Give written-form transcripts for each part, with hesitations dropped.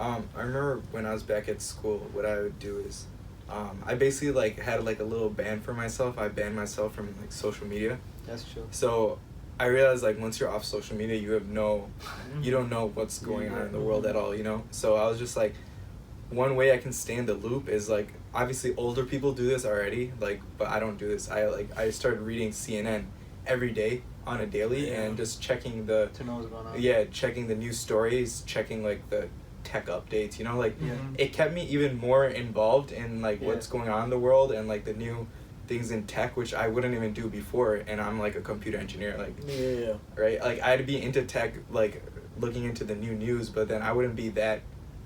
I remember when I was back at school, what I would do is, I basically like had like a little ban for myself. I banned myself from like social media. That's true. So I realized like once you're off social media, you don't know what's going on in the world at all, you know? So I was just like, one way I can stay in the loop is like, obviously older people do this already, like, but I don't do this. I started reading CNN every day on a daily and just checking to know what's going on. Yeah, checking the news stories, checking like the tech updates, you know, like it kept me even more involved in like what's going on in the world and like the new things in tech, which I wouldn't even do before, and I'm like a computer engineer, like right, like I'd be into tech, like looking into the new news, but then I wouldn't be that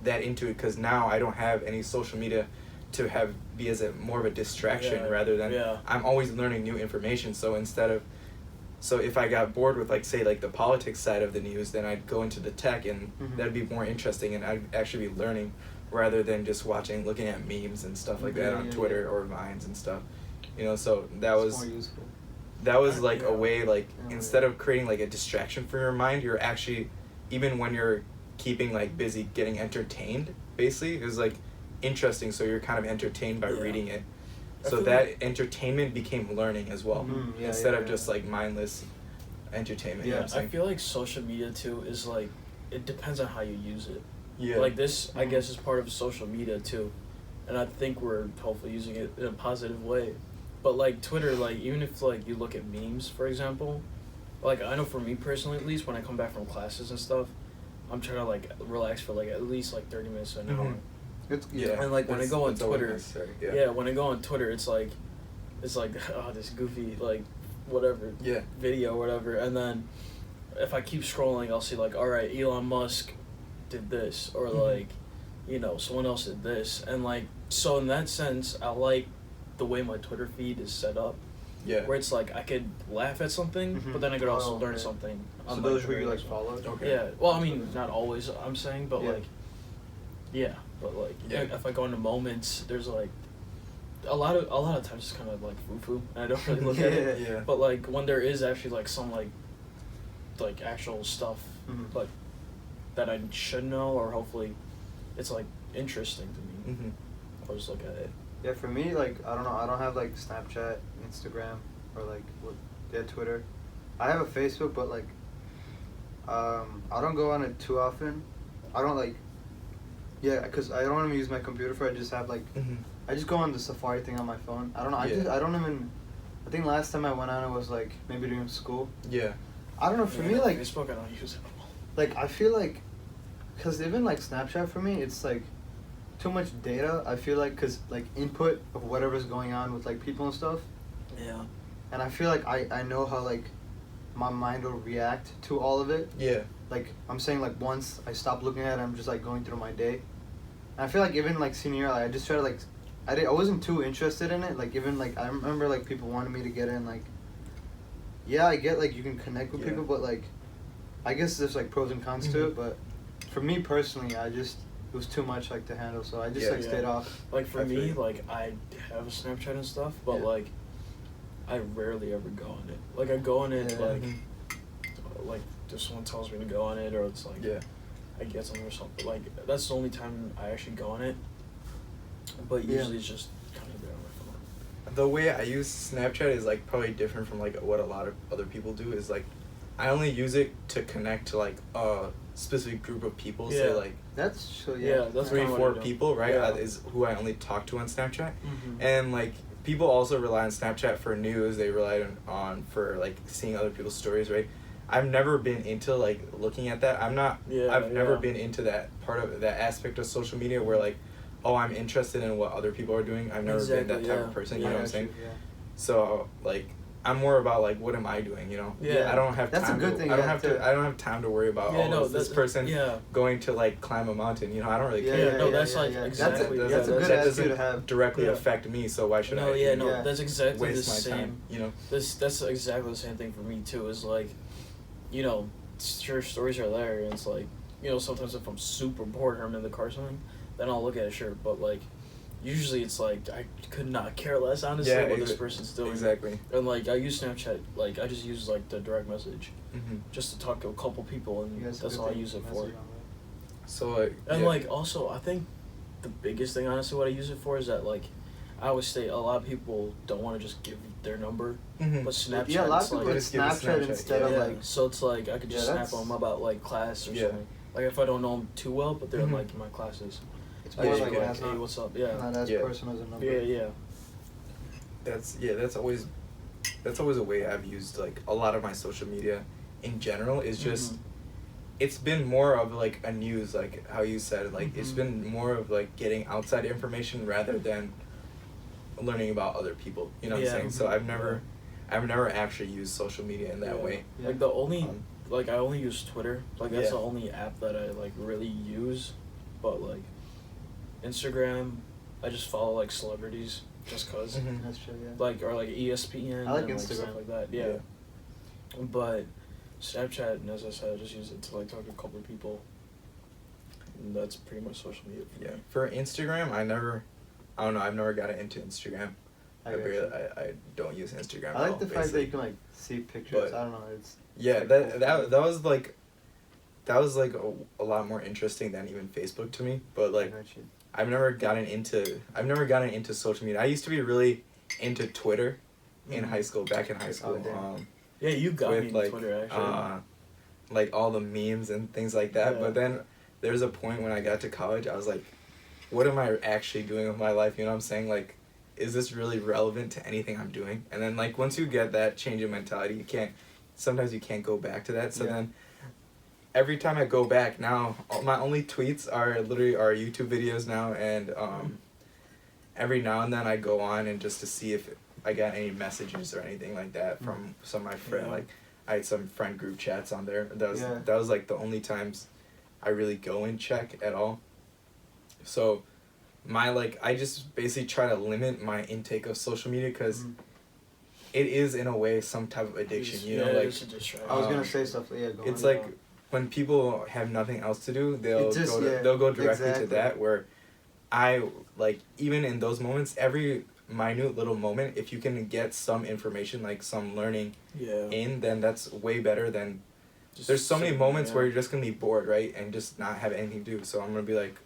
into it because now I don't have any social media to be as a more of a distraction rather than I'm always learning new information. So if I got bored with like say like the politics side of the news, then I'd go into the tech and that'd be more interesting and I'd actually be learning rather than just looking at memes and stuff like that on Twitter or Vines and stuff. You know, so that It's was more useful. that was like a way like instead of creating like a distraction for your mind, you're actually, even when you're keeping like busy, getting entertained basically. It was like interesting, so you're kind of entertained by reading it. So that entertainment became learning as well, instead of just like mindless entertainment. Yeah, You know what I'm I feel like social media too is like, it depends on how you use it. Yeah. Like this, I guess, is part of social media too, and I think we're hopefully using it in a positive way. But like Twitter, like even if like you look at memes, for example, like I know for me personally at least, when I come back from classes and stuff, I'm trying to like relax for like at least like 30 minutes to an hour. And like when I go on Twitter, when I go on Twitter, it's like oh, this goofy like whatever video or whatever, and then if I keep scrolling, I'll see like, all right, Elon Musk did this, or like, you know, someone else did this, and like, so in that sense, I like the way my Twitter feed is set up. Yeah. Where it's like I could laugh at something, but then I could also learn something. So those were you like followed? Okay. Yeah. Well, I mean, not always. I'm saying, but like, but like, if I go into moments, there's like a lot of times it's kind of like foo-foo, and I don't really look at it. Yeah. But like when there is actually like some like actual stuff like that I should know, or hopefully it's like interesting to me, I'll just look at it. Yeah, for me, like, I don't know, I don't have like Snapchat, Instagram, or like Twitter. I have a Facebook, but like I don't go on it too often. I don't like, because I don't want to use my computer for it. I just have like, I just go on the Safari thing on my phone. I don't know, I think last time I went on it was like maybe during school. Yeah. I don't know, for me like, Facebook I don't use it at all. like I feel like, because even like Snapchat for me, it's like too much data, I feel like, because like input of whatever's going on with like people and stuff. Yeah. And I feel like I know how like my mind will react to all of it. Yeah. Like I'm saying, like once I stop looking at it, I'm just like going through my day. And I feel like even like senior year, like, I just try to like, I wasn't too interested in it. Like even like I remember like people wanted me to get in, like, yeah, I get like you can connect with people, but like I guess there's like pros and cons to it. But for me personally, it was too much like to handle, so I just stayed off. Like for me, like I have a Snapchat and stuff, but like I rarely ever go on it. Like I go on it like if someone tells me to go on it, or it's like I get something or something. Like that's the only time I actually go on it. But usually it's just kind of there on my phone. The way I use Snapchat is like probably different from like what a lot of other people do. Is like I only use it to connect to like a specific group of people. Say like that's so that's 3-4 people, right? Is who I only talk to on Snapchat, and like people also rely on Snapchat for news. They rely on for like seeing other people's stories, right? I've never been into like looking at that. I've never been into that part of that aspect of social media where like, oh, I'm interested in what other people are doing. I've never been that type of person. You know what I'm saying? So like, I'm more about like, what am I doing? You know? I don't have time. That's a good thing. I don't have time to worry about. Is this person going to like climb a mountain? You know, I don't really care. That's like exactly. That's a good attitude to have. Directly affect me. So why should I? That's exactly the same. Time, you know. That's exactly the same thing for me too. Is like, you know, sure, stories are there, and it's like, you know, sometimes if I'm super bored or I'm in the car or something, then I'll look at it, sure, but like, usually it's like, I could not care less, honestly, what this person's doing. Exactly. And like, I use Snapchat, like, I just use like the direct message, just to talk to a couple people, and that's all I use it for. So like, And yeah. like also, I think the biggest thing, honestly, what I use it for is that like, I always say a lot of people don't want to just give their number, Mhm. but Snapchat. Yeah, a lot of it's people like, with Just give a Snapchat Snapchat, instead yeah, of like. so it's like I could just Yeah, snap that's- them about like class or Yeah. something. Like if I don't know them too well, but they're Mhm. like in my classes. It's Yeah, more you like go it like, has hey, not, what's up? Yeah. not as Yeah. personal as a number. Yeah. That's always a way I've used like a lot of my social media in general is just Mhm. it's been more of like a news, like how you said, like it's Mhm. been more of like getting outside information rather than learning about other people, you know what Yeah. I'm saying? So I've never actually used social media in that Yeah. way. Yeah. Like the only, Um, like I only use Twitter. Like that's Yeah. the only app that I like really use. But like, Instagram, I just follow like celebrities just cause. Mhm. That's true. Yeah. Like or like ESPN. I like and, stuff Instagram. like that. Yeah. But Snapchat, and as I said, I just use it to like talk to a couple of people. And that's pretty much social media for Yeah. me. For Instagram, I don't know, I've never gotten into Instagram. I I got really, you. I don't use Instagram at I like all, the fact that basically. you can like see pictures. But- I don't know. It's Yeah, like, that cool. that was like a lot more interesting than even Facebook to me. But like I got you. I've never gotten into social media. I used to be really into Twitter in Mhm. high school, back in high school. damn. Yeah, you got me With in like Twitter actually. like all the memes and things like that. Yeah. But then there's a point when I got to college, I was like, what am I actually doing with my life? You know what I'm saying? Like, is this really relevant to anything I'm doing? And then like once you get that change in mentality, sometimes you can't go back to that. So Yeah. then every time I go back now, my only tweets are literally our YouTube videos now, and every now and then I go on and just to see if I got any messages or anything like that from some of my friends. Yeah. Like I had some friend group chats on there. Yeah. That was like the only times I really go and check at all. So I just basically try to limit my intake of social media because Mhm. it is in a way some type of addiction. You know, like it's a distraction. I was Um, gonna say stuff. Yeah. Go it's on. like when people have nothing else to do, they'll go directly exactly. to that. Where I like even in those moments, every minute little moment, if you can get some information, like some learning Yeah. in, then that's way better than. Just There's so many sitting moments there. where you're just gonna be bored, right, and just not have anything to do. So I'm gonna be like,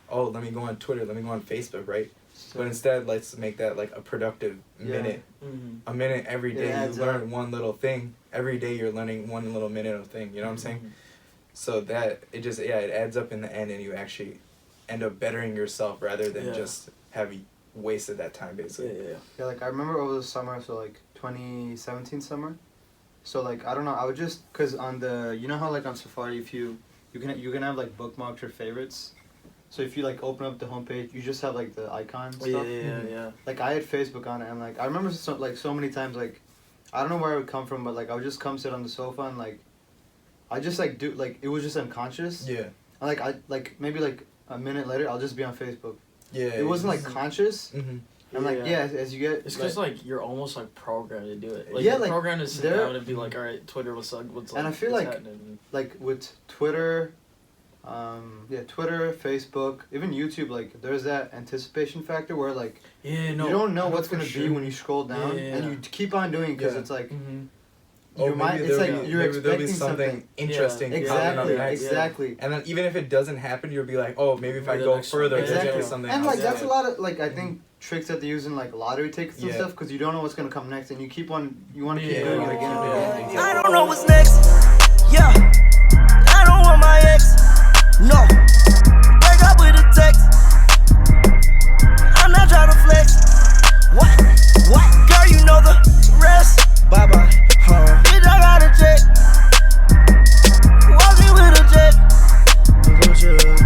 oh, let me go on Twitter, let me go on Facebook, right? But instead, let's make that like a productive Yeah. minute. Mhm. A minute every It day, you adds learn up. one little thing. Every day, you're learning one little minute of thing. You know what I'm saying? Mhm. So that it adds up in the end, and you actually end up bettering yourself rather than Yeah. just having wasted that time Yeah, basically. yeah, yeah. Yeah, like I remember over the summer, so like 2017 summer. So like I don't know, I would just cause on the you know how like on Safari if you can have like bookmarks or favorites. So if you like open up the homepage, you just have like the icon stuff. Yeah. Like I had Facebook on it, and like I remember so many times like I don't know where it would come from, but like I would just come sit on the sofa and like I just like do like it was just unconscious. Yeah. And like I like maybe like a minute later I'll just be on Facebook. Yeah. It wasn't like conscious. Mm-hmm. And like yeah, as you get It's because like you're almost like programmed to do it. Like Yeah, you're like, programmed to sit there- down and be like, all right, Twitter, what's up? And I feel what's like- happening? like with Twitter, Twitter, Facebook, even YouTube, like there's that anticipation factor where like Yeah, no. you don't I know what's for gonna sure. be when you scroll down, Yeah. and you keep on doing because Yeah. it's like Mhm. your mind. It's like you're there'll be expecting something interesting Yeah. popping up Exactly, next. exactly. And then even if it doesn't happen, you'll be like, oh, maybe if I The go next further, one. there's gonna be Exactly. something And else. like that's a Yeah. lot of like I think tricks that they use in like lottery tickets and Yeah. stuff because you don't know what's gonna come next and you want to keep Yeah. doing it again and again. Yeah. I don't know what's next.